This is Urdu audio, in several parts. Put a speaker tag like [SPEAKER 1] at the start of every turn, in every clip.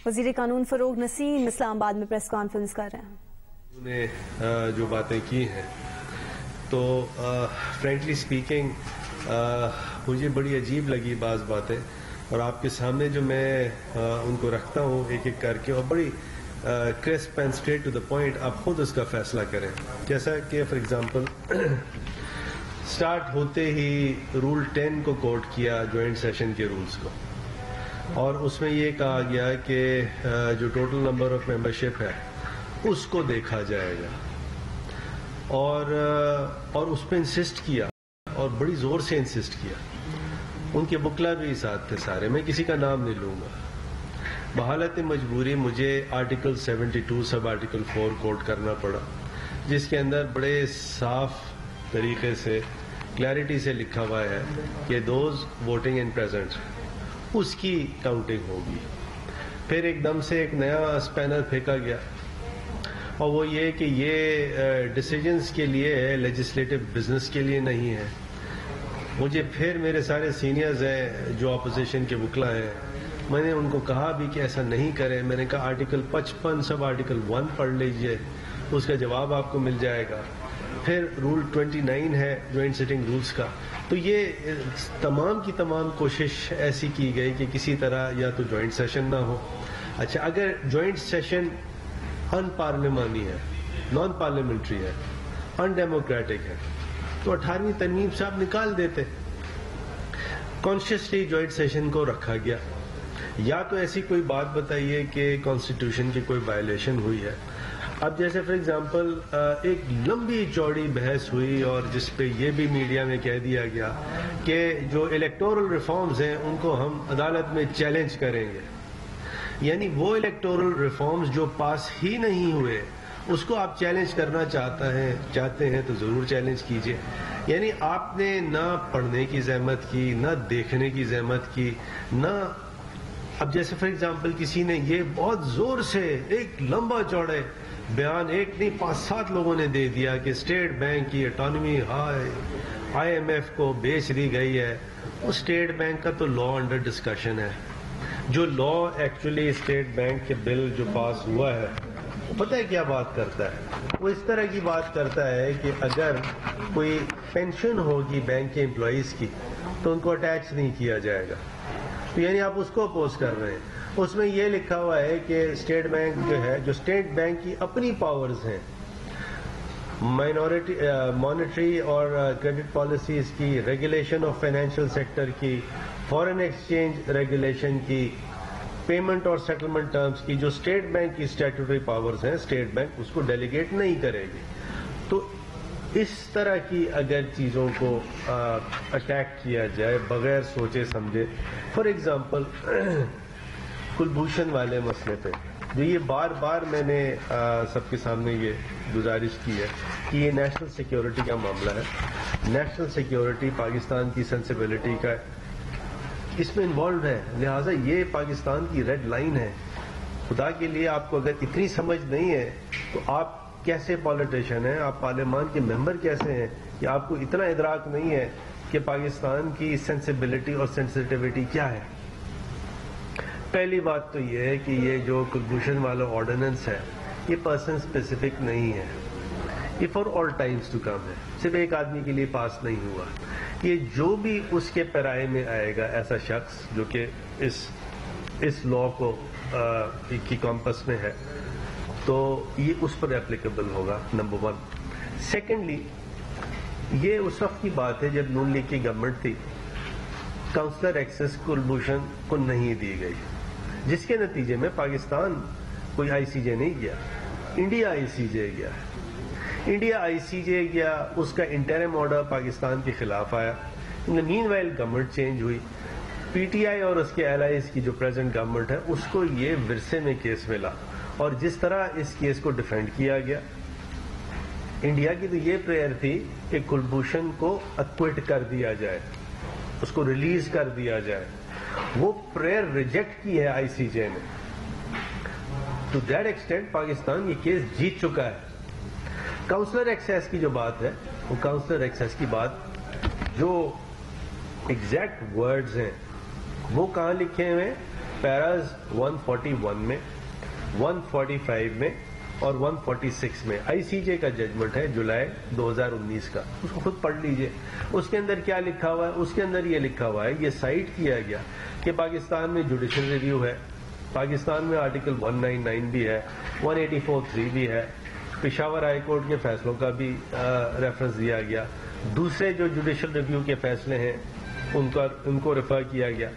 [SPEAKER 1] وزیر قانون فروغ نسیم اسلام آباد میں پریس کانفرنس کر رہے ہیں.
[SPEAKER 2] انہوں نے جو باتیں کی ہیں تو فرینکلی سپیکنگ مجھے بڑی عجیب لگی بعض باتیں، اور آپ کے سامنے جو میں ان کو رکھتا ہوں ایک ایک کر کے، اور بڑی crisp and straight to the point, آپ خود اس کا فیصلہ کریں. جیسا کہ فار ایگزامپل سٹارٹ ہوتے ہی رول 10 کو کوٹ کیا، جوائنٹ سیشن کے رولز کو، اور اس میں یہ کہا گیا کہ جو ٹوٹل نمبر آف ممبرشپ ہے اس کو دیکھا جائے گا، اور اس پہ انسسٹ کیا، اور بڑی زور سے انسسٹ کیا. ان کے بکلا بھی ساتھ تھے سارے، میں کسی کا نام نہیں لوں گا. بحالت مجبوری مجھے آرٹیکل 72 سب آرٹیکل 4 کوٹ کرنا پڑا، جس کے اندر بڑے صاف طریقے سے کلیئرٹی سے لکھا ہوا ہے کہ دوز ووٹنگ ان پریزنٹ اس کی کاؤنٹنگ ہوگی. پھر ایک دم سے ایک نیا اسپینر پھینکا گیا، اور وہ یہ کہ یہ ڈیسیجنز کے لیے ہے، لیجسلیٹو بزنس کے لیے نہیں ہے. مجھے پھر میرے سارے سینئرز ہیں جو اپوزیشن کے وکلا ہیں، میں نے ان کو کہا بھی کہ ایسا نہیں کریں. میں نے کہا آرٹیکل 55 سب آرٹیکل 1 پڑھ لیجئے، اس کا جواب آپ کو مل جائے گا. پھر رول 29 ہے جوائنٹ سٹنگ رولز کا. تو یہ تمام کی تمام کوشش ایسی کی گئی کہ کسی طرح یا تو جوائنٹ سیشن نہ ہو. اچھا، اگر جوائنٹ سیشن ان پارلیمانی ہے، نان پارلیمنٹری ہے، ان ڈیموکریٹک ہے، تو 18ویں ترمیم سے آپ نکال دیتے. کانشیسلی جوائنٹ سیشن کو رکھا گیا. یا تو ایسی کوئی بات بتائیے کہ کانسٹیٹیوشن کی کوئی وائلیشن ہوئی ہے. اب جیسے فار ایگزامپل ایک لمبی چوڑی بحث ہوئی، اور جس پہ یہ بھی میڈیا میں کہہ دیا گیا کہ جو الیکٹورل ریفارمز ہیں ان کو ہم عدالت میں چیلنج کریں گے. یعنی وہ الیکٹورل ریفارمز جو پاس ہی نہیں ہوئے اس کو آپ چیلنج کرنا چاہتے ہیں تو ضرور چیلنج کیجئے. یعنی آپ نے نہ پڑھنے کی زحمت کی، نہ دیکھنے کی زحمت کی، نہ اب جیسے فار ایگزامپل کسی نے یہ بہت زور سے ایک لمبا چوڑے بیان، ایک نہیں 5-7 لوگوں نے دے دیا کہ اسٹیٹ بینک کی اٹانومی IMF کو بیچ دی گئی ہے. وہ اسٹیٹ بینک کا تو لا انڈر ڈسکشن ہے. جو لا ایکچولی اسٹیٹ بینک کے بل جو پاس ہوا ہے، وہ پتہ ہے کیا بات کرتا ہے؟ وہ اس طرح کی بات کرتا ہے کہ اگر کوئی پینشن ہوگی بینک کے امپلائیز کی تو ان کو اٹیچ نہیں کیا جائے گا. تو یعنی آپ اس کو اپوز کر رہے ہیں. اس میں یہ لکھا ہوا ہے کہ اسٹیٹ بینک جو ہے، جو اسٹیٹ بینک کی اپنی پاورز ہیں، مانیٹری اور کریڈٹ پالیسیز کی، ریگولیشن آف فائنینشیل سیکٹر کی، فارن ایکسچینج ریگولیشن کی، پیمنٹ اور سیٹلمنٹ ٹرمز کی، جو اسٹیٹ بینک کی اسٹیٹوٹری پاورز ہیں، اسٹیٹ بینک اس کو ڈیلیگیٹ نہیں کرے گی. تو اس طرح کی اگر چیزوں کو اٹیک کیا جائے بغیر سوچے سمجھے، فار ایگزامپل کلبھوشن والے مسئلے پہ جو یہ بار بار میں نے سب کے سامنے یہ گزارش کی ہے کہ یہ نیشنل سیکیورٹی کا معاملہ ہے. نیشنل سیکیورٹی پاکستان کی سینسیبلٹی کا اس میں انوالوڈ ہے، لہٰذا یہ پاکستان کی ریڈ لائن ہے. خدا کے لیے آپ کو اگر اتنی سمجھ نہیں ہے تو آپ کیسے پالیٹیشین ہیں، آپ پارلیمان کے ممبر کیسے ہیں کہ آپ کو اتنا ادراک نہیں ہے کہ پاکستان کی سینسیبلٹی اور سینسٹیوٹی کیا ہے. پہلی بات تو یہ ہے کہ یہ جو کلبھوشن والا آرڈیننس ہے یہ پرسن اسپیسیفک نہیں ہے، یہ for all times to come ہے. صرف ایک آدمی کے لیے پاس نہیں ہوا. یہ جو بھی اس کے پیرائے میں آئے گا ایسا شخص جو کہ اس لا کو کی کمپس میں ہے، تو یہ اس پر اپلیکیبل ہوگا، نمبر 1. سیکنڈلی، یہ اس وقت کی بات ہے جب نون لیگ کی گورنمنٹ تھی، کاؤنسلر ایکسس کلبھوشن کو نہیں دی گئی، جس کے نتیجے میں پاکستان کوئی ICJ نہیں گیا، انڈیا ICJ گیا. انڈیا ICJ گیا، اس کا انٹرم آرڈر پاکستان کے خلاف آیا. مین وائل گورنمنٹ چینج ہوئی. PTI اور اس کے الائز کی جو پریزنٹ گورنمنٹ ہے اس کو یہ ورثے میں کیس ملا، اور جس طرح اس کیس کو ڈیفینڈ کیا گیا، انڈیا کی تو یہ پریئر تھی کہ کلبھوشن کو اکوئٹ کر دیا جائے، اس کو ریلیز کر دیا جائے. وہ پریئر ریجیکٹ کی ہے ICJ نے. ٹو دیٹ ایکسٹینٹ پاکستان یہ کیس جیت چکا ہے. کاؤنسلر ایکسیس کی جو بات ہے، وہ کاؤنسلر ایکسیس کی بات جو ایگزیکٹ ورڈز ہیں وہ کہاں لکھے ہوئے ہیں؟ پیراز 141 میں 145 میں اور 146 میں آئی سی جے کا ججمنٹ ہے جولائی 2019 کا، اس کو خود پڑھ لیجئے. اس کے اندر کیا لکھا ہوا ہے؟ اس کے اندر یہ لکھا ہوا ہے، یہ سائٹ کیا گیا کہ پاکستان میں جوڈیشل ریویو ہے، پاکستان میں آرٹیکل 199 بھی ہے، 184(3) بھی ہے، پشاور ہائی کورٹ کے فیصلوں کا بھی ریفرنس دیا گیا، دوسرے جو جوڈیشل ریویو کے فیصلے ہیں ان کو ریفر کیا گیا.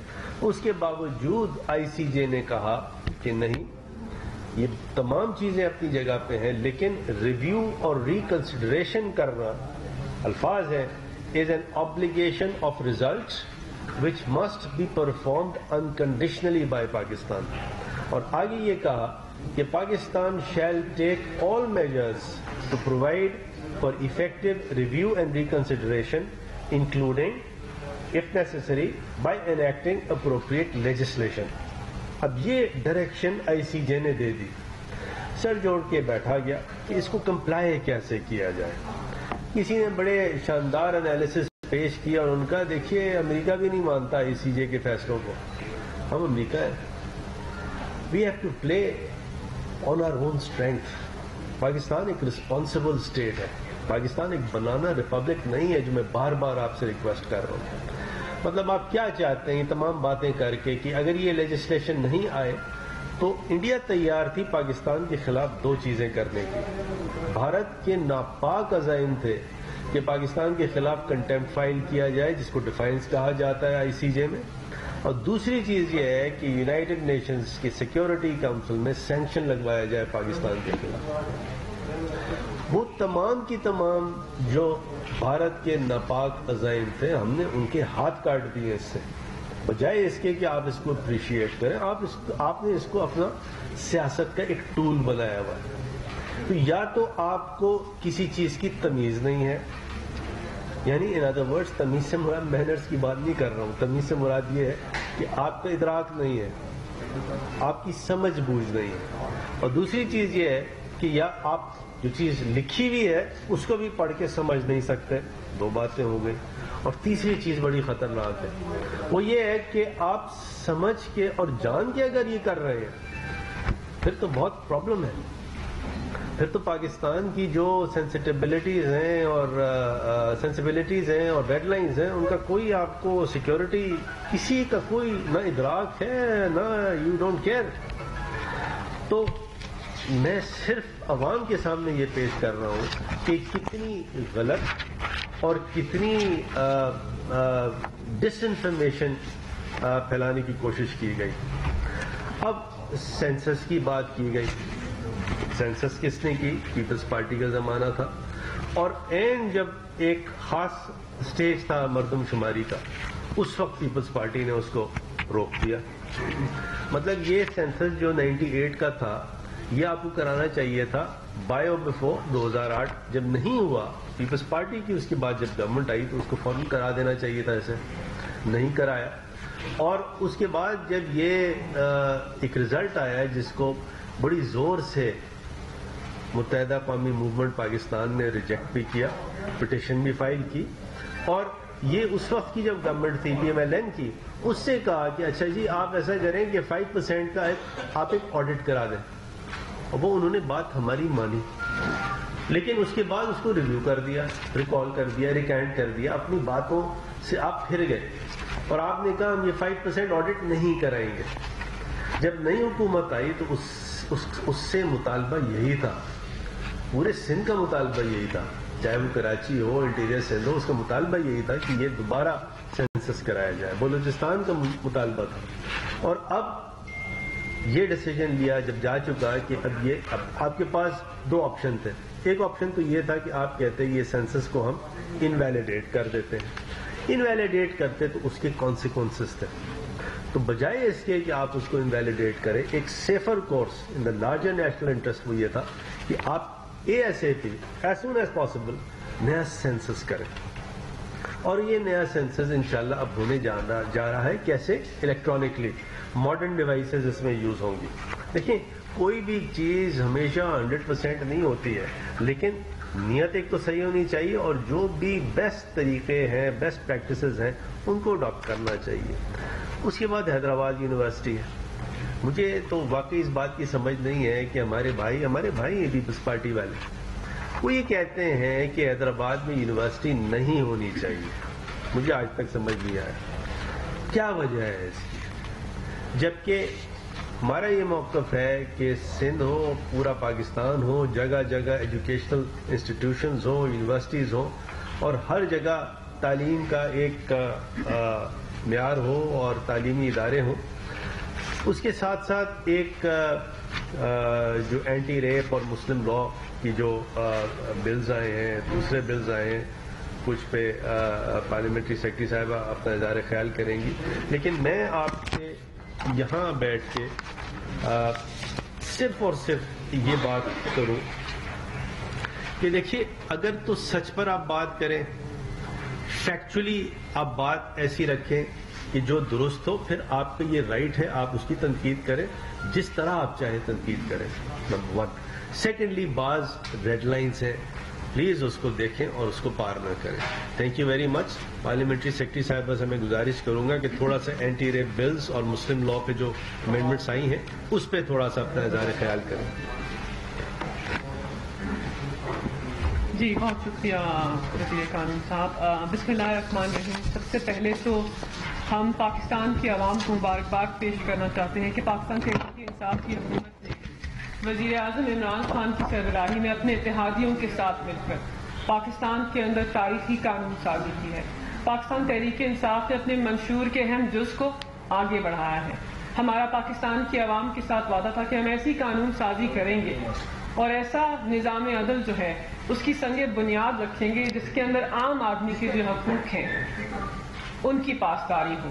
[SPEAKER 2] اس کے باوجود آئی سی جے نے کہا کہ نہیں، یہ تمام چیزیں اپنی جگہ پہ ہیں، لیکن ریویو اور ریکنسیڈریشن کرنا، الفاظ ہے، is an obligation of results which must be performed unconditionally by Pakistan. اور آگے یہ کہا کہ Pakistan shall take all measures to provide for effective review and reconsideration, including, if necessary, by enacting appropriate legislation. اب یہ ڈائریکشن آئی سی جے نے دے دی، سر جوڑ کے بیٹھا گیا کہ اس کو کمپلائی کیسے کیا جائے. کسی نے بڑے شاندار انالیسس پیش کیا اور ان کا دیکھیے امریکہ بھی نہیں مانتا آئی سی جے کے فیصلوں کو. ہم امریکہ ہیں، we have to play on our own strength. Pakistan ایک رسپانسبل اسٹیٹ ہے، پاکستان ایک بنانا ریپبلک نہیں ہے جو میں بار بار آپ سے ریکویسٹ کر رہا ہوں. مطلب آپ کیا چاہتے ہیں یہ تمام باتیں کر کے کہ اگر یہ لیجسلیشن نہیں آئے تو انڈیا تیار تھی پاکستان کے خلاف دو چیزیں کرنے کی. بھارت کے ناپاک عزائم تھے کہ پاکستان کے خلاف کنٹمپٹ فائل کیا جائے جس کو ڈیفائنس کہا جاتا ہے آئی سی جے میں، اور دوسری چیز یہ ہے کہ یونائٹڈ نیشنز کی سیکیورٹی کونسل میں سینکشن لگوایا جائے پاکستان کے خلاف. وہ تمام کی تمام جو بھارت کے ناپاک عزائم تھے ہم نے ان کے ہاتھ کاٹ دیے. اس سے بجائے اس کے کہ آپ اس کو اپریشیٹ کریں، آپ نے اس کو اپنا سیاست کا ایک ٹول بنایا ہوا ہے. تو یا تو آپ کو کسی چیز کی تمیز نہیں ہے، یعنی ان ادر ورڈز تمیز سے مراد مینرز کی بات نہیں کر رہا ہوں، تمیز سے مراد یہ ہے کہ آپ کا ادراک نہیں ہے، آپ کی سمجھ بوجھ نہیں ہے. اور دوسری چیز یہ ہے کہ یا آپ جو چیز لکھی ہوئی ہے اس کو بھی پڑھ کے سمجھ نہیں سکتے. دو باتیں ہو گئی. اور تیسری چیز بڑی خطرناک ہے، وہ یہ ہے کہ آپ سمجھ کے اور جان کے اگر یہ کر رہے ہیں پھر تو بہت پرابلم ہے. پھر تو پاکستان کی جو سینسٹیبلٹیز ہیں اور ریڈ لائنز ہیں ان کا کوئی آپ کو سیکیورٹی کسی کا کوئی نہ ادراک ہے نہ یو ڈونٹ کیئر. تو میں صرف عوام کے سامنے یہ پیش کر رہا ہوں کہ کتنی غلط اور کتنی ڈس انفارمیشن پھیلانے کی کوشش کی گئی. اب سینسس کی بات کی گئی. سینسس کس نے کی؟ پیپلز پارٹی کا زمانہ تھا، اور اینڈ جب ایک خاص سٹیج تھا مردم شماری کا اس وقت پیپلز پارٹی نے اس کو روک دیا. مطلب یہ سینسس جو 98 کا تھا یہ آپ کو کرانا چاہیے تھا بائی اور بفور 2008. جب نہیں ہوا پیپلز پارٹی کی اس کے بعد جب گورنمنٹ آئی تو اس کو فوراً کرا دینا چاہیے تھا، اسے نہیں کرایا. اور اس کے بعد جب یہ ایک رزلٹ آیا جس کو بڑی زور سے متحدہ قومی موومنٹ پاکستان نے ریجیکٹ بھی کیا، پٹیشن بھی فائل کی، اور یہ اس وقت کی جب گورنمنٹ تھی پی ایم ایل این کی، اس سے کہا کہ اچھا جی آپ ایسا کریں کہ 5% کا آپ ایک آڈٹ کرا دیں. اور وہ انہوں نے بات ہماری مانی، لیکن اس کے بعد اس کو ریویو کر دیا، ریکال کر دیا، ریکینٹ کر دیا. اپنی باتوں سے آپ پھر گئے اور آپ نے کہا ہم یہ 5% آڈٹ نہیں کرائیں گے. جب نئی حکومت آئی تو اس سے مطالبہ یہی تھا، پورے سندھ کا مطالبہ یہی تھا، چاہے وہ کراچی ہو انٹیریئر سندھ ہو، اس کا مطالبہ یہی تھا کہ یہ دوبارہ سینسس کرایا جائے. بلوچستان کا مطالبہ تھا. اور اب یہ ڈیسیجن لیا جب جا چکا کہ اب آپ کے پاس دو آپشن تھے. ایک آپشن تو یہ تھا کہ آپ کہتے ہیں یہ سینسس کو ہم انویلیڈیٹ کر دیتے ہیں. انویلیڈیٹ کرتے تو اس کے کانسیکوینسز تھے. تو بجائے اس کے کہ آپ اس کو انویلیڈیٹ کریں، ایک safer course in the larger national interest وہ یہ تھا کہ آپ ASAP as soon as possible نیا سینسس کریں. اور یہ نیا سینسس انشاءاللہ اب ہونے جا رہا ہے. کیسے؟ الیکٹرانکلی. ماڈرن ڈیوائسز اس میں یوز ہوں گی. دیکھیں کوئی بھی چیز ہمیشہ 100% نہیں ہوتی ہے، لیکن نیت ایک تو صحیح ہونی چاہیے اور جو بھی بیسٹ طریقے ہیں، بیسٹ پریکٹسز ہیں ان کو اڈاپٹ کرنا چاہیے. اس کے بعد حیدرآباد یونیورسٹی ہے. مجھے تو واقعی اس بات کی سمجھ نہیں ہے کہ ہمارے بھائی ہیں پیپلز پارٹی والے، وہ یہ کہتے ہیں کہ حیدرآباد میں یونیورسٹی نہیں ہونی چاہیے. مجھے آج تک سمجھ نہیں آیا کیا وجہ ہے اس کی، جبکہ ہمارا یہ موقف ہے کہ سندھ ہو، پورا پاکستان ہو، جگہ جگہ ایجوکیشنل انسٹیٹیوشنز ہوں، یونیورسٹیز ہوں، اور ہر جگہ تعلیم کا ایک معیار ہو اور تعلیمی ادارے ہوں. اس کے ساتھ ساتھ ایک جو اینٹی ریپ اور مسلم لا کی جو بلز آئے ہیں، دوسرے بلز آئے ہیں، کچھ پہ پارلیمنٹری سیکرٹری صاحبہ اپنا اظہار خیال کریں گی. لیکن میں آپ سے یہاں بیٹھ کے صرف اور صرف یہ بات کروں کہ دیکھیے، اگر تو سچ پر آپ بات کریں، فیکچولی آپ بات ایسی رکھیں کہ جو درست ہو، پھر آپ کا یہ رائٹ ہے، آپ اس کی تنقید کریں جس طرح آپ چاہیں تنقید کریں. نمبر 1. سیکنڈلی، بعض ریڈ لائنز ہیں، پلیز اس کو دیکھیں اور اس کو پار نہ کریں. Thank you very much. Parliamentary secretary صاحبہ سے میں گزارش کروں گا کہ تھوڑا سا اینٹی ریپ بلز اور مسلم لا پہ جو امینڈمنٹس آئی ہیں اس پہ تھوڑا سا اپنا اظہار خیال کریں.
[SPEAKER 3] جی بہت شکریہ وزیر قانون صاحب. بسم اللہ الرحمن الرحیم. سب سے پہلے تو ہم پاکستان کی عوام کو مبارکباد پیش کرنا چاہتے ہیں کہ پاکستان تحریک انصاف کی حکومت نے وزیر اعظم عمران خان کی سربراہی میں اپنے اتحادیوں کے ساتھ مل کر پاکستان کے اندر تاریخی قانون سازی کی ہے. پاکستان تحریک انصاف نے اپنے منشور کے اہم جز کو آگے بڑھایا ہے. ہمارا پاکستان کی عوام کے ساتھ وعدہ تھا کہ ہم ایسی قانون سازی کریں گے اور ایسا نظام عدل جو ہے اس کی سنگ بنیاد رکھیں گے جس کے اندر عام آدمی کے جو حقوق ہیں ان کی پاسداری ہو.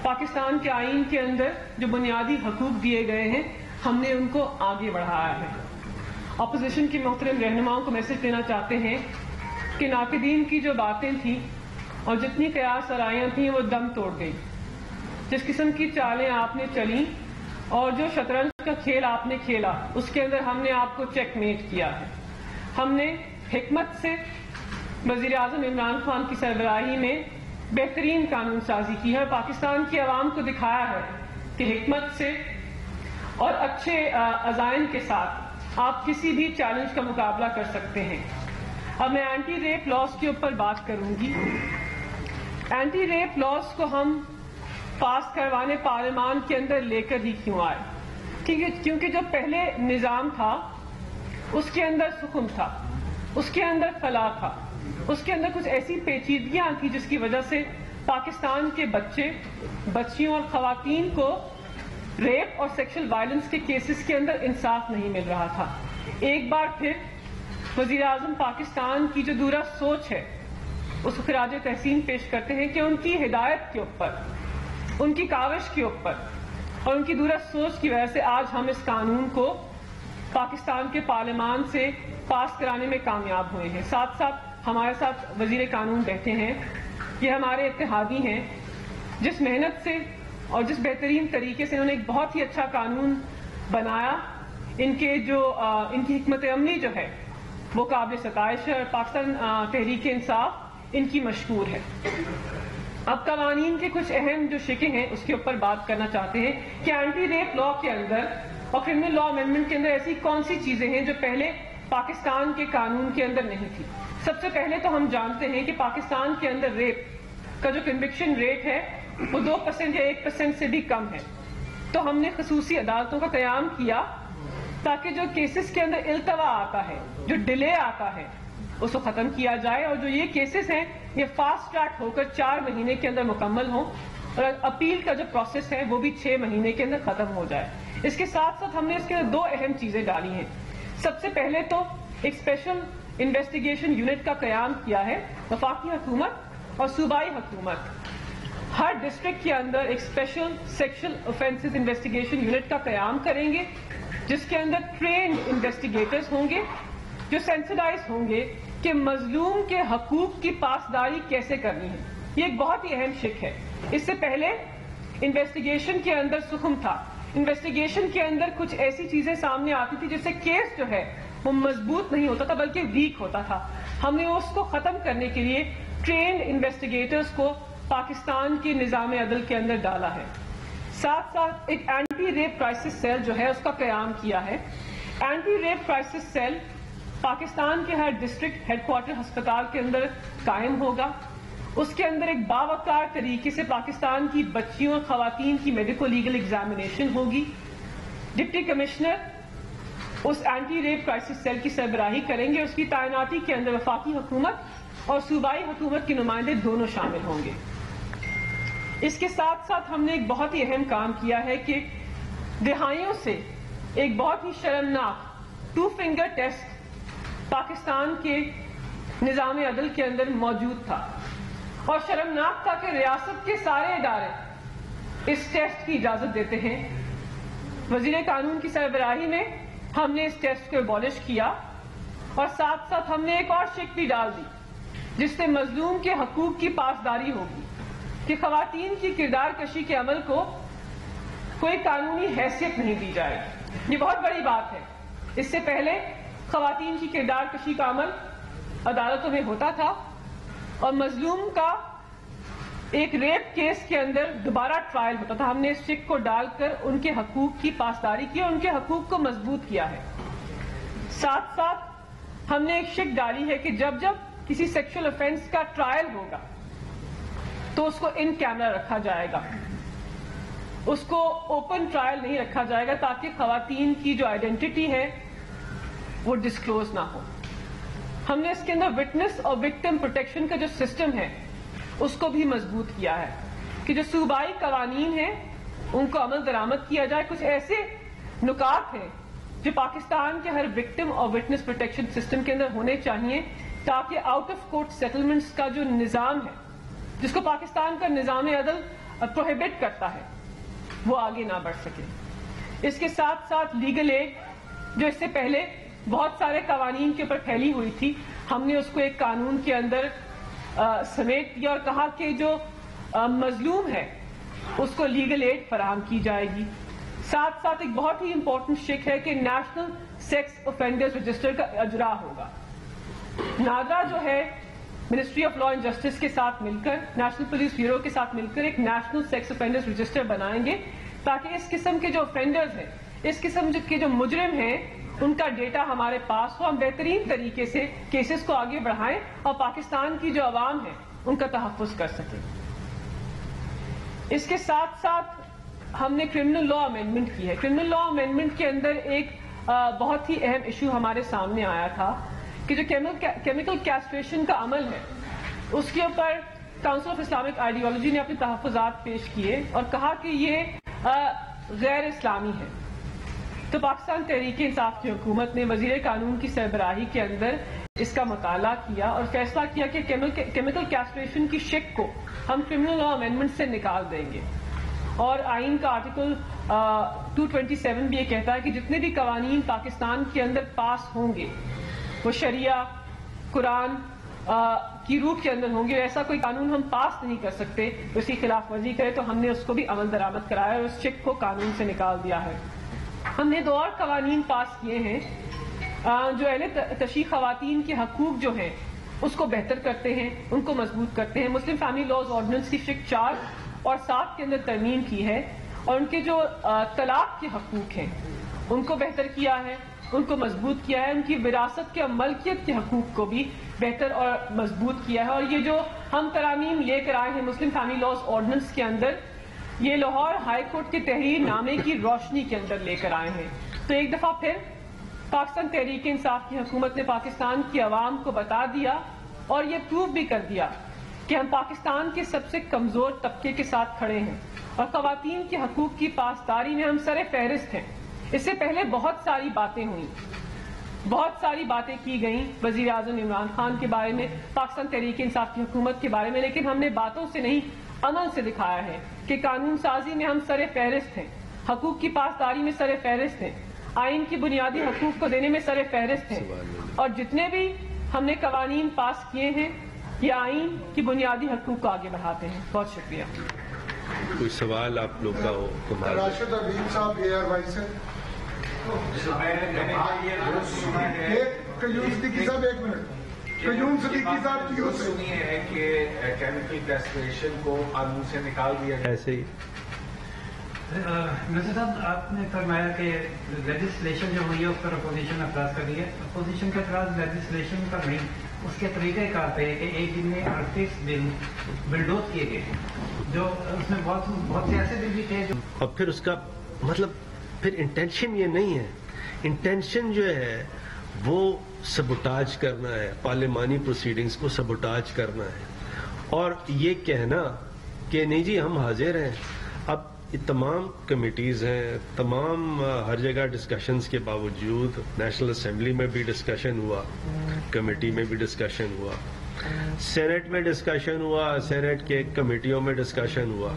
[SPEAKER 3] پاکستان کے آئین کے اندر جو بنیادی حقوق دیے گئے ہیں ہم نے ان کو آگے بڑھایا ہے. اپوزیشن کے محترم رہنماؤں کو میسج دینا چاہتے ہیں کہ ناقدین کی جو باتیں تھیں اور جتنی قیاس آرائیاں تھیں وہ دم توڑ گئی. جس قسم کی چالیں آپ نے چلیں اور جو شطرنج کا کھیل آپ نے کھیلا اس کے اندر ہم نے آپ کو چیک میٹ کیا ہے. ہم نے حکمت سے وزیر اعظم عمران خان کی سربراہی میں بہترین قانون سازی کی ہے. پاکستان کی عوام کو دکھایا ہے کہ حکمت سے اور اچھے عزائم کے ساتھ آپ کسی بھی چیلنج کا مقابلہ کر سکتے ہیں. اب میں اینٹی ریپ لاز کے اوپر بات کروں گی. اینٹی ریپ لاز کو ہم پاس کروانے پارلیمان کے اندر لے کر ہی کیوں آئے؟ کیونکہ جو پہلے نظام تھا اس کے اندر سکون تھا، اس کے اندر فلاح تھا، اس کے اندر کچھ ایسی پیچیدگیاں تھیں جس کی وجہ سے پاکستان کے بچے، بچیوں اور خواتین کو ریپ اور سیکشل وائلنس کے کیسز کے اندر انصاف نہیں مل رہا تھا. ایک بار پھر وزیر اعظم پاکستان کی جو دورہ سوچ ہے اس کو خراج تحسین پیش کرتے ہیں کہ ان کی ہدایت کے اوپر، ان کی کاوش کے اوپر اور ان کی دورہ سوچ کی وجہ سے آج ہم اس قانون کو پاکستان کے پارلیمان سے پاس کرانے میں کامیاب ہوئے ہیں. ساتھ ساتھ ہمارے ساتھ وزیر قانون بیٹھے ہیں، یہ ہمارے اتحادی ہیں جس محنت سے اور جس بہترین طریقے سے انہوں نے ایک بہت ہی اچھا قانون بنایا. ان کی حکمت عملی جو ہے وہ قابل ستائش ہے اور پاکستان تحریک انصاف ان کی مشکور ہے. اب قوانین کے کچھ اہم جو شقیں ہیں اس کے اوپر بات کرنا چاہتے ہیں کہ اینٹی ریپ لا کے اندر اور کرمنل لا امینڈمنٹ کے اندر ایسی کون سی چیزیں ہیں جو پہلے پاکستان کے قانون کے اندر نہیں تھی. سب سے پہلے تو ہم جانتے ہیں کہ پاکستان کے اندر ریپ کا جو کنوکشن ریٹ ہے وہ 2% یا 1% سے بھی کم ہے. تو ہم نے خصوصی عدالتوں کا قیام کیا تاکہ جو کیسز کے اندر التوا آتا ہے، جو ڈیلے آتا ہے، اس کو ختم کیا جائے اور جو یہ کیسز ہیں یہ فاسٹ ٹریک ہو کر 4 مہینے کے اندر مکمل ہوں اور اپیل کا جو پروسیس ہے وہ بھی 6 مہینے کے اندر ختم ہو جائے. اس کے ساتھ ساتھ ہم نے اس کے اندر 2 اہم چیزیں ڈالی ہیں. سب سے پہلے تو ایک اسپیشل انویسٹیگیشن یونٹ کا قیام کیا ہے. وفاقی حکومت اور صوبائی حکومت ہر ڈسٹرکٹ کے اندر ایک special sexual offences investigation unit کا قیام کریں گے جس کے اندر ٹرینڈ انویسٹیگیٹرز ہوں گے جو سینسٹائز ہوں گے کہ مظلوم کے حقوق کی پاسداری کیسے کرنی ہے. یہ ایک بہت ہی اہم شق ہے. اس سے پہلے انویسٹیگیشن کے اندر سکم تھا. انویسٹیگیشن کے اندر کچھ ایسی چیزیں سامنے آتی تھی جس سے کیس جو ہے وہ مضبوط نہیں ہوتا تھا بلکہ ویک ہوتا تھا. ہم نے اس کو ختم کرنے کے لیے ٹرینڈ انویسٹیگیٹرز کو پاکستان کے نظام عدل کے اندر ڈالا ہے. ساتھ ساتھ ایک اینٹی ریپ کرائسس سیل جو ہے اس کا قیام کیا ہے. Anti rape crisis cell Pakistan کے ہر ڈسٹرکٹ ہیڈ کوارٹر ہسپتال کے اندر قائم ہوگا. اس کے اندر ایک باوقار طریقے سے پاکستان کی بچیوں اور خواتین کی میڈیکو لیگل ایگزامینیشن ہوگی. ڈپٹی کمشنر اس اینٹی ریپ کرائسس سیل کی سربراہی کریں گے. اس کی تعیناتی کے اندر وفاقی حکومت اور صوبائی حکومت کے نمائندے دونوں شامل ہوں گے. اس کے ساتھ ساتھ ہم نے ایک بہت ہی اہم کام کیا ہے کہ دہائیوں سے ایک بہت ہی شرمناک 2 فنگر ٹیسٹ پاکستان کے نظام عدل کے اندر موجود تھا اور شرمناک تھا کہ ریاست کے سارے ادارے اس ٹیسٹ کی اجازت دیتے ہیں. وزیر قانون کی سربراہی میں ہم نے اس ٹیسٹ کو ایبالش کیا اور ساتھ ساتھ ہم نے ایک اور شک بھی ڈال دی جس سے مظلوم کے حقوق کی پاسداری ہوگی کہ خواتین کی کردار کشی کے عمل کو کوئی قانونی حیثیت نہیں دی جائے گی. یہ بہت بڑی بات ہے. اس سے پہلے خواتین کی کردار کشی کا عمل عدالتوں میں ہوتا تھا اور مظلوم کا ایک ریپ کیس کے اندر دوبارہ ٹرائل ہوتا تھا. ہم نے اس شک کو ڈال کر ان کے حقوق کی پاسداری کی اور ان کے حقوق کو مضبوط کیا ہے. ساتھ ساتھ ہم نے ایک شک ڈالی ہے کہ جب جب کسی سیکشل افینس کا ٹرائل ہوگا تو اس کو ان کیمرہ رکھا جائے گا, اس کو اوپن ٹرائل نہیں رکھا جائے گا تاکہ خواتین کی جو آئیڈینٹی ہے وہ ڈسکلوز نہ ہو. ہم نے اس کے اندر وٹنس اور وکٹم پروٹیکشن کا جو سسٹم ہے اس کو بھی مضبوط کیا ہے کہ جو صوبائی قوانین ہیں ان کو عمل درآمد کیا جائے. کچھ ایسے نکات ہیں جو پاکستان کے ہر وکٹم اور وٹنس پروٹیکشن سسٹم کے اندر ہونے چاہیے تاکہ آؤٹ آف کورٹ سیٹلمنٹس کا جو نظام ہے جس کو پاکستان کا نظام عدل پروہیبٹ کرتا ہے وہ آگے نہ بڑھ سکے. اس کے ساتھ ساتھ لیگل ایڈ جو اس سے پہلے بہت سارے قوانین کے اوپر پھیلی ہوئی تھی ہم نے اس کو ایک قانون کے اندر سمیٹ دیا اور کہا کہ جو مظلوم ہے اس کو لیگل ایڈ فراہم کی جائے گی. ساتھ ساتھ ایک بہت ہی امپورٹنٹ شک ہے کہ نیشنل سیکس افینڈرز رجسٹر کا اجرا ہوگا. نادرا جو ہے ministry of law and justice کے ساتھ مل کر نیشنل پولیس بیورو کے ساتھ مل کر ایک نیشنل سیکس افینڈرز رجسٹر بنائیں گے تاکہ اس قسم کے جو افینڈرز ہیں اس قسم کے جو مجرم ہیں ان کا ڈیٹا ہمارے پاس ہو, ہم بہترین طریقے سے کیسز کو آگے بڑھائیں اور پاکستان کی جو عوام ہے ان کا تحفظ کر سکیں. اس کے ساتھ ساتھ ہم نے کرمنل لا امینڈمنٹ کی ہے. کرمنل لا امینڈمنٹ کے اندر ایک بہت ہی اہم ایشو ہمارے سامنے آیا تھا کہ جو کیمیکل کیسٹریشن کا عمل ہے اس کے اوپر کاؤنسل آف اسلامک آئیڈیالوجی نے اپنے تحفظات پیش کیے اور کہا کہ یہ غیر اسلامی ہے. تو پاکستان تحریک انصاف کی حکومت نے وزیر قانون کی سربراہی کے اندر اس کا مطالعہ کیا اور فیصلہ کیا کہ کیمیکل کیسٹریشن کی شک کو ہم کرمنل لا امینڈمنٹ سے نکال دیں گے. اور آئین کا آرٹیکل 227 بھی یہ کہتا ہے کہ جتنے بھی قوانین پاکستان کے اندر پاس ہوں گے وہ شریعہ قرآن کی روح کے اندر ہوں گے. ایسا کوئی قانون ہم پاس نہیں کر سکتے اس کی خلاف ورزی کرے تو ہم نے اس کو بھی عمل درآمد کرایا اور اس شک کو قانون سے نکال دیا ہے. ہم نے 2 اور قوانین پاس کیے ہیں جو اہل تشیع خواتین کے حقوق جو ہیں اس کو بہتر کرتے ہیں, ان کو مضبوط کرتے ہیں. مسلم فیملی لاز آرڈیننس کی شک 4 اور 7 کے اندر ترمیم کی ہے اور ان کے جو طلاق کے حقوق ہیں ان کو بہتر کیا ہے, ان کو مضبوط کیا ہے. ان کی وراثت کے اور ملکیت کے حقوق کو بھی بہتر اور مضبوط کیا ہے. اور یہ جو ہم ترامیم لے کر آئے ہیں مسلم فیملی لاز آرڈیننس کے اندر یہ لاہور ہائی کورٹ کے تحریر نامے کی روشنی کے اندر لے کر آئے ہیں. تو ایک دفعہ پھر پاکستان تحریک انصاف کی حکومت نے پاکستان کی عوام کو بتا دیا اور یہ پروف بھی کر دیا کہ ہم پاکستان کے سب سے کمزور طبقے کے ساتھ کھڑے ہیں اور خواتین کے حقوق کی پاسداری میں ہم سر فہرست ہیں. اس سے پہلے بہت ساری باتیں ہوئیں, بہت ساری باتیں کی گئیں وزیر اعظم عمران خان کے بارے میں, پاکستان تحریک انصاف کی حکومت کے بارے میں, لیکن ہم نے باتوں سے نہیں عمل سے دکھایا ہے کہ قانون سازی میں ہم سر فہرست ہیں, حقوق کی پاسداری میں سر فہرست ہیں, آئین کی بنیادی حقوق کو دینے میں سر فہرست ہیں اور جتنے بھی ہم نے قوانین پاس کیے ہیں یہ آئین کی بنیادی حقوق کو آگے بڑھاتے ہیں. بہت شکریہ.
[SPEAKER 2] کوئی سوال آپ لوگ کا ہو؟
[SPEAKER 4] راشد عبید صاحب اے آر وائی سے. قیوم صدیقی صاحب ایک منٹ. قیوم صدیقی صاحب کی
[SPEAKER 5] سنی ہے کہ کیمیکل کیسٹریشن کو قانون سے نکال دیا گیا.
[SPEAKER 2] ایسے ہی
[SPEAKER 5] نصیر صاحب آپ نے فرمایا کہ لیجسلیشن جو ہوئی ہے اس پر اپوزیشن اعتراض کر رہی ہے. اپوزیشن کا اعتراض لیجسلیشن پر نہیں, اس کے طریقہ کار پہ کہ ایک دن میں 38 بل بلڈوز کیے گئے جو اس میں بہت سے ایسے بل بھی تھے جو
[SPEAKER 2] اور پھر اس کا مطلب پھر انٹینشن یہ نہیں ہے. انٹینشن جو ہے وہ سبوٹاج کرنا ہے, پارلیمانی پروسیڈنگز کو سبوٹاج کرنا ہے, اور یہ کہنا کہ نہیں جی ہم حاضر ہیں. اب تمام کمیٹیز ہیں, تمام ہر جگہ ڈسکشنز کے باوجود نیشنل اسمبلی میں بھی ڈسکشن ہوا, کمیٹی میں بھی ڈسکشن ہوا, سینٹ میں ڈسکشن ہوا, سینٹ کے کمیٹیوں میں ڈسکشن ہوا,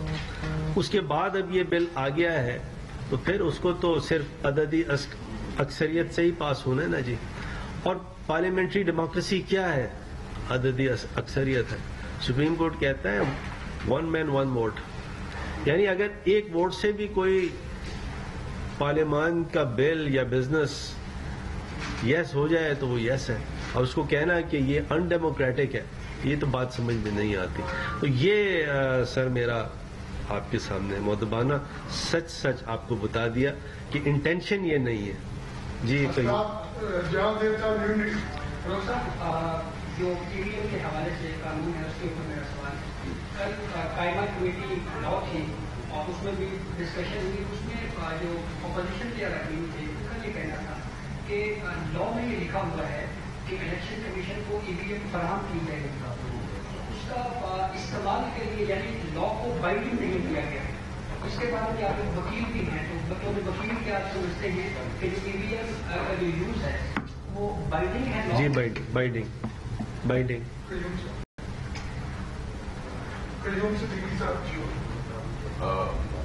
[SPEAKER 2] اس کے بعد اب یہ بل آ گیا ہے تو پھر اس کو تو صرف عددی اکثریت سے ہی پاس ہونا ہے نا جی. اور پارلیمنٹری ڈیموکریسی کیا ہے؟ عددی اکثریت ہے. سپریم کورٹ کہتا ہے 1 مین 1 ووٹ, یعنی اگر ایک ووٹ سے بھی کوئی پارلیمان کا بل یا بزنس یس ہو جائے تو وہ یس ہے, اور اس کو کہنا کہ یہ ان ڈیموکریٹک ہے, یہ تو بات سمجھ میں نہیں آتی. تو یہ سر میرا آپ کے سامنے مؤدبانہ سچ آپ کو بتا دیا کہ انٹینشن یہ نہیں ہے. جی
[SPEAKER 5] جو ٹی وی ایم کے حوالے سے قانون ہے اس کے اوپر میرا سوال ہے. کل قائمہ کمیٹی لاء تھی اور اس میں بھی ڈسکشن ہوئی. اس میں جو اپوزیشن کے اراکین تھے ان کا یہ کہنا تھا کہ لاء میں یہ لکھا ہوا ہے کہ الیکشن کمیشن کو ای وی ایم فراہم کی جائے گی, اس کا استعمال کے لیے یعنی لاء کو بائنڈنگ نہیں کیا گیا. اس کے بعد میں آپ ایک وکیل بھی ہیں تو بطور وکیل کیا آپ سمجھتے ہیں کہ جو ای وی ایم کا جو یوز ہے وہ بائنڈنگ ہے؟
[SPEAKER 2] جی بائنڈنگ.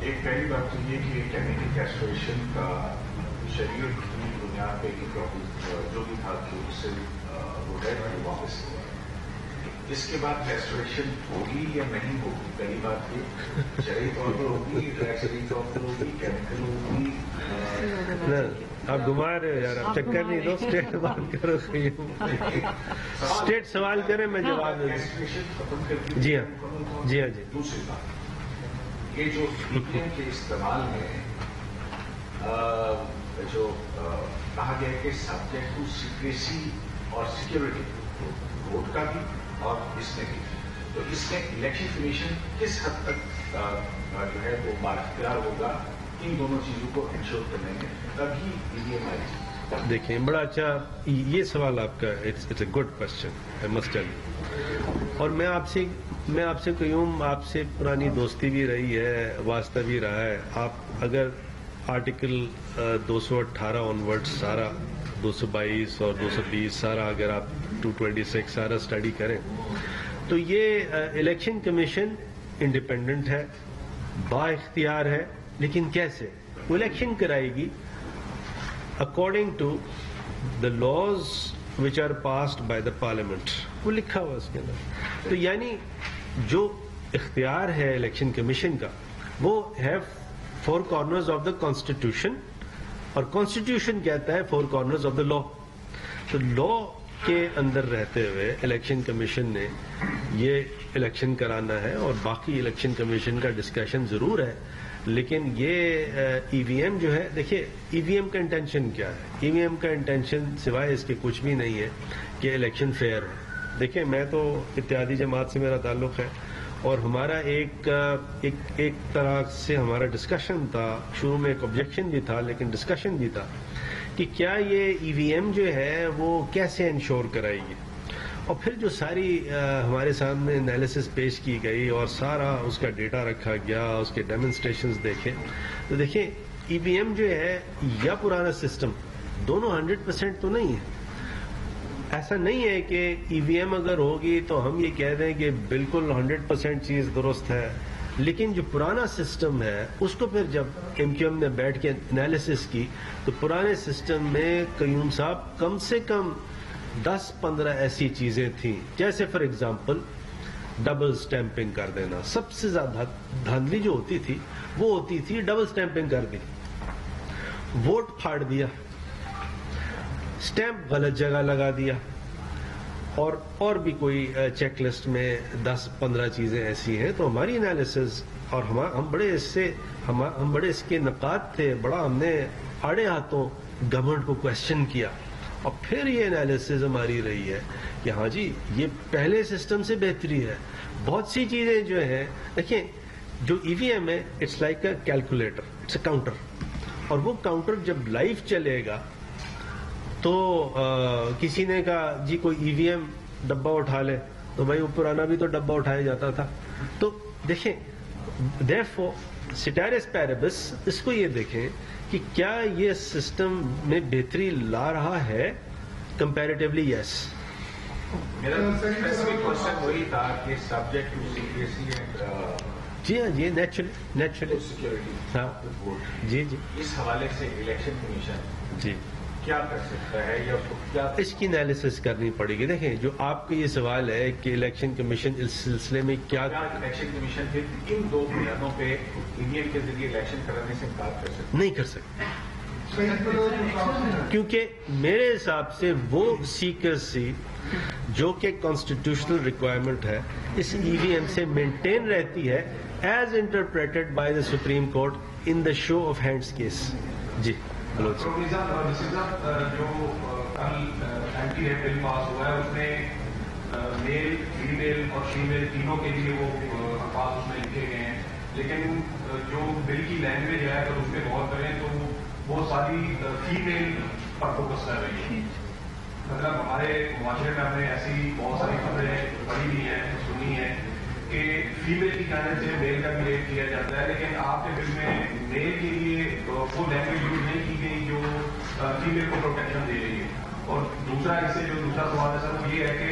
[SPEAKER 6] ایک پہلی بات تو یہ کہ کیمیکل کیسٹریشن کا شریعت کی بنیاد پہ جو بھی تھا کہ اس سے وہ واپس ہوا. اس کے بعد کیسٹریشن ہوگی یا نہیں ہوگی, پہلی بات یہ شرعی طور پر ہوگی, شرعی طور پر ہوگی, کیمیکل ہوگی.
[SPEAKER 2] آپ گھما رہے ہو یار, آپ چکر نہیں دو, اسٹیٹ بات کرو, اسٹیٹ سوال کریں میں جواب دوں. جی ہاں جی.
[SPEAKER 6] دوسری بات یہ جو میڈیا کے استعمال میں جو کہا گیا کہ سبجیکٹ ٹو سیکریسی اور سیکورٹی ووٹ کا بھی اور اس میں بھی, تو اس میں الیکشن کمیشن کس حد تک جو ہے وہ بااختیار ہوگا ان دونوں چیزوں کو انشور کرنے میں, تبھی ای وی ایم آئی.
[SPEAKER 2] دیکھیں بڑا اچھا یہ سوال آپ کا, it's a good question, I must tell you. اور میں آپ سے کہوں, آپ سے پرانی دوستی بھی رہی ہے, واسطہ بھی رہا ہے. آپ اگر آرٹیکل 218 آن ورڈ سارا 222 اور 220 سارا اگر آپ 226 سارا اسٹڈی کریں تو یہ الیکشن کمیشن انڈیپینڈنٹ ہے, با اختیار ہے, لیکن کیسے وہ الیکشن کرائے گی according to the laws which are passed by the parliament, وہ لکھا ہوا اس کے اندر. تو یعنی جو اختیار ہے الیکشن کمیشن کا وہ ہے 4 کارنرز آف دا کانسٹیٹیوشن, اور کانسٹیٹیوشن کہتا ہے 4 کارنرز آف دا لا. تو لا کے اندر رہتے ہوئے الیکشن کمیشن نے یہ الیکشن کرانا ہے, اور باقی الیکشن کمیشن کا ڈسکشن ضرور ہے, لیکن یہ ای وی ایم جو ہے, دیکھیے ای وی ایم کا انٹینشن کیا ہے؟ ای وی ایم کا انٹینشن سوائے اس کے کچھ بھی نہیں ہے کہ الیکشن فیئر ہے. دیکھیں میں تو اتحادی جماعت سے میرا تعلق ہے, اور ہمارا ایک طرح سے ہمارا ڈسکشن تھا, شروع میں ایک آبجیکشن بھی تھا لیکن ڈسکشن بھی تھا کہ کیا یہ ای وی ایم جو ہے وہ کیسے انشور کرائے گی. اور پھر جو ساری ہمارے سامنے انالیسس پیش کی گئی اور سارا اس کا ڈیٹا رکھا گیا, اس کے ڈیمونسٹریشنز دیکھیں تو دیکھیں ای وی ایم جو ہے یا پرانا سسٹم, دونوں 100% تو نہیں ہے. ایسا نہیں ہے کہ ای وی ایم اگر ہوگی تو ہم یہ کہہ دیں کہ بالکل 100% چیز درست ہے, لیکن جو پرانا سسٹم ہے اس کو پھر جب ایم کیو ایم نے بیٹھ کے انالیسس کی تو پرانے سسٹم میں قیوم صاحب کم سے کم 10-15 ایسی چیزیں تھیں, جیسے فار ایگزامپل ڈبل سٹیمپنگ کر دینا. سب سے زیادہ دھاندلی جو ہوتی تھی وہ ہوتی تھی ڈبل سٹیمپنگ کر دی, ووٹ پھاڑ دیا, سٹیمپ غلط جگہ لگا دیا, اور بھی کوئی چیک لسٹ میں 10-15 چیزیں ایسی ہیں. تو ہماری انالیسز اور ہم بڑے اس سے ہم بڑے اس کے نقاد تھے, بڑا ہم نے آڑے ہاتھوں گورنمنٹ کو کوشچن کیا, اور پھر یہ انالیسز ہماری رہی ہے کہ ہاں جی یہ پہلے سسٹم سے بہتری ہے. بہت سی چیزیں جو ہیں, دیکھیں جو ای وی ایم ہے it's like a calculator, it's a counter, اور وہ کاؤنٹر جب لائف چلے گا تو کسی نے کہا جی کوئی ای وی ایم ڈبہ اٹھا لے, تو بھائی وہ پرانا بھی تو ڈبہ اٹھایا جاتا تھا. تو دیکھیں therefore ceteris paribus, اس کو یہ دیکھیں کہ کیا یہ سسٹم میں بہتری لا رہا ہے کمپیریٹیولی. یس.
[SPEAKER 6] میرا اسپیسیفک کوشچن وہی تھا کہ subject to C B S E and
[SPEAKER 2] جی ہاں جی نیچرلی
[SPEAKER 6] سیکورٹی
[SPEAKER 2] ہاں جی جی
[SPEAKER 6] اس حوالے سے الیکشن کمیشن
[SPEAKER 2] جی
[SPEAKER 6] کیا کر سکتا ہے یا اس کو کیا
[SPEAKER 2] اس کی انالیسس کرنی پڑے گی. دیکھیں جو آپ کا یہ سوال ہے کہ الیکشن کمیشن اس سلسلے میں کیا
[SPEAKER 6] الیکشن کمیشن پھر ان دو بنیادوں پہ انڈین کے ذریعے الیکشن کرانے سے انکار کر سکتا
[SPEAKER 2] نہیں کر سکتے, کیونکہ میرے حساب سے وہ سیکریسی جو کہ کانسٹیٹیوشنل ریکوائرمنٹ ہے اس ای وی ایم سے مینٹین رہتی ہے as interpreted by the supreme court in the show of hands case. جی
[SPEAKER 7] جو کل ایم پی بل پاس ہوا ہے اس میں میل فیمیل اور فیمیل تینوں کے لیے وہ الفاظ اس میں لکھے گئے ہیں, لیکن جو بل کی لینگویج ہے اگر اس پہ غور کریں تو وہ ساری فیمیل پر فوکس کر رہی ہے. مطلب ہمارے معاشرے میں ہم نے ایسی بہت ساری خبریں پڑھی ہوئی ہیں, سنی ہیں کہ فیمیل کی جانب سے میل کا بھی ریپ کیا جاتا ہے, لیکن آپ کے بل میں میل کے لیے وہ لینگویج یوز نہیں کی گئی جو فیمیل کو پروٹیکشن دے رہی ہے. اور دوسرا اس سے جو دوسرا سوال ہے سر وہ یہ ہے کہ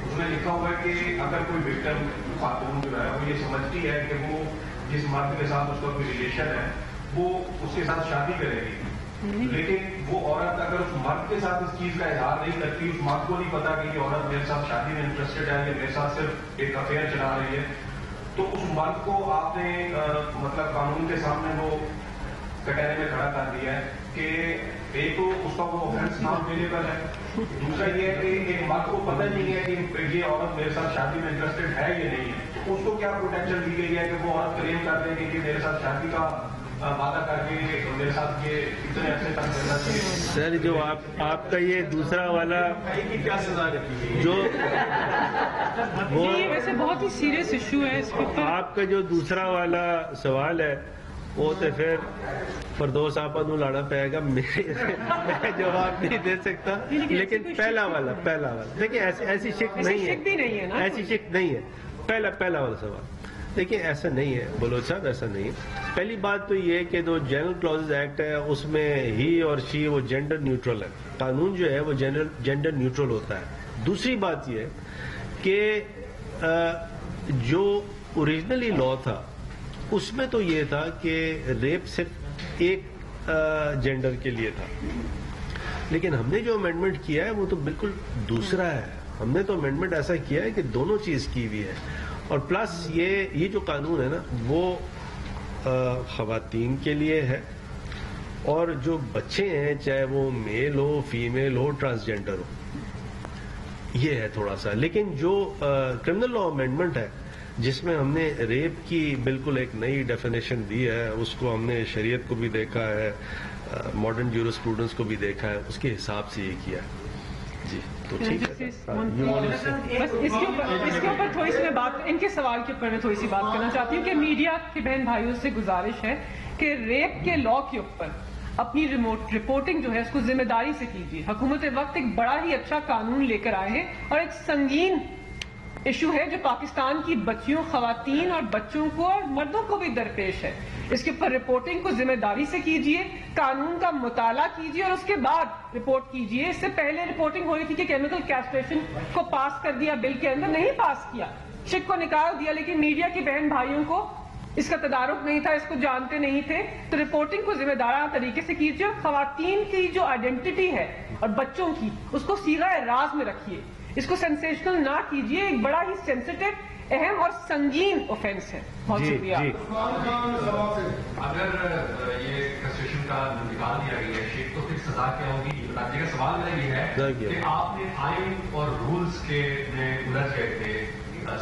[SPEAKER 7] اس میں لکھا ہوا ہے کہ اگر کوئی وکٹم خاتون جو ہے وہ یہ سمجھتی ہے کہ وہ جس مرد کے ساتھ اس کا کوئی ریلیشن ہے وہ اس کے ساتھ شادی کرے گی, لیکن وہ عورت اگر اس مرد کے ساتھ اس چیز کا اظہار نہیں کرتی, اس مرد کو نہیں پتا کہ یہ عورت میرے ساتھ شادی میں انٹرسٹڈ ہے کہ میرے ساتھ صرف ایک افیئر چلا رہی ہے, تو اس مرد کو آپ نے مطلب قانون کے سامنے وہ کٹہرے میں کھڑا کر دیا ہے کہ ایک تو اس کا وہ آفینس نام اویلیبل ہے, دوسرا یہ ہے کہ ایک مرد کو پتہ نہیں ہے کہ یہ عورت میرے ساتھ شادی میں انٹرسٹڈ ہے یا نہیں ہے, تو اس کو کیا پروٹیکشن دی گئی ہے کہ وہ عورت کلیم کر دے کہ میرے ساتھ شادی کا وعدہ کر کے میرے ساتھ یہ اتنے عرصے تک کرنا چاہیے.
[SPEAKER 2] سر جو آپ کا یہ دوسرا والا
[SPEAKER 7] کیا سزا رہتی ہے
[SPEAKER 2] جو وہ
[SPEAKER 3] یہ ویسے بہت ہی سیریس ایشو ہے, اس کے اوپر
[SPEAKER 2] آپ کا جو دوسرا والا سوال ہے وہ تو پھر فردوس آپ کو لانا پڑے گا, میں جواب نہیں دے سکتا, لیکن پہلا والا دیکھیں ایسی شک نہیں ہے, ایسی شک نہیں ہے. پہلا والا سوال دیکھیں ایسا نہیں ہے بلوچ صاحب, ایسا نہیں ہے. پہلی بات تو یہ کہ جو جنرل کلوزز ایکٹ ہے اس میں ہی اور شی وہ جینڈر نیوٹرل ہے, قانون جو ہے وہ جینڈر نیوٹرل ہوتا ہے. دوسری بات یہ کہ جو اوریجنلی لا تھا اس میں تو یہ تھا کہ ریپ صرف ایک جینڈر کے لیے تھا, لیکن ہم نے جو امینڈمنٹ کیا ہے وہ تو بالکل دوسرا ہے. ہم نے تو امینڈمنٹ ایسا کیا ہے کہ دونوں چیز کی ہوئی ہے, اور پلس یہ جو قانون ہے نا وہ خواتین کے لیے ہے, اور جو بچے ہیں چاہے وہ میل ہو فیمیل ہو ٹرانسجینڈر ہو, یہ ہے تھوڑا سا. لیکن جو کرمنل لا امینڈمنٹ ہے جس میں ہم نے ریپ کی بالکل ایک نئی ڈیفینیشن دی ہے, اس کو ہم نے شریعت کو بھی دیکھا ہے, ماڈرن جورسپروڈنس کو بھی دیکھا ہے, اس کے حساب سے یہ کیا ہے. جی تو ٹھیک ہے,
[SPEAKER 3] بس اس کے اوپر تھوڑی سی میں بات, ان کے سوال کے اوپر میں تھوڑی سی بات کرنا چاہتی ہوں کہ میڈیا کے بہن بھائیوں سے گزارش ہے کہ ریپ کے لا کے اوپر اپنی رپورٹنگ جو ہے اس کو ذمہ داری سے کیجیے. حکومت وقت ایک بڑا ہی اچھا قانون لے کر آئے ہیں اور ایک سنگین ایشو ہے جو پاکستان کی بچیوں, خواتین اور بچوں کو اور مردوں کو بھی درپیش ہے. اس کے اوپر رپورٹنگ کو ذمہ داری سے کیجیے, قانون کا مطالعہ کیجیے اور اس کے بعد رپورٹ کیجیے. اس سے پہلے رپورٹنگ ہو رہی تھی کہ کیمیکل کیسٹریشن کو پاس کر دیا بل کے اندر, نہیں پاس کیا, شک کو نکال دیا, لیکن میڈیا کے بہن بھائیوں کو اس کا تدارک نہیں تھا, اس کو جانتے نہیں تھے. تو رپورٹنگ کو ذمہ دارانہ طریقے سے کیجیے. خواتین کی جو آئیڈینٹی ہے اور بچوں کی, اس کو صیغہ راز میں رکھیے, اس کو سینسیشنل نہ کیجیے. ایک بڑا ہی سینسیٹیو, اہم اور سنگین اوفینس ہے. بہت شکریہ.
[SPEAKER 7] اگر یہ کنسٹیٹیوشن کا نکال دیا گیا ہے شیک, تو پھر سزا کیا ہوگی یہ بتانے کا سوال میرا یہ ہے کہ آپ نے آئین اور رولز کے میں الجھ گئے تھے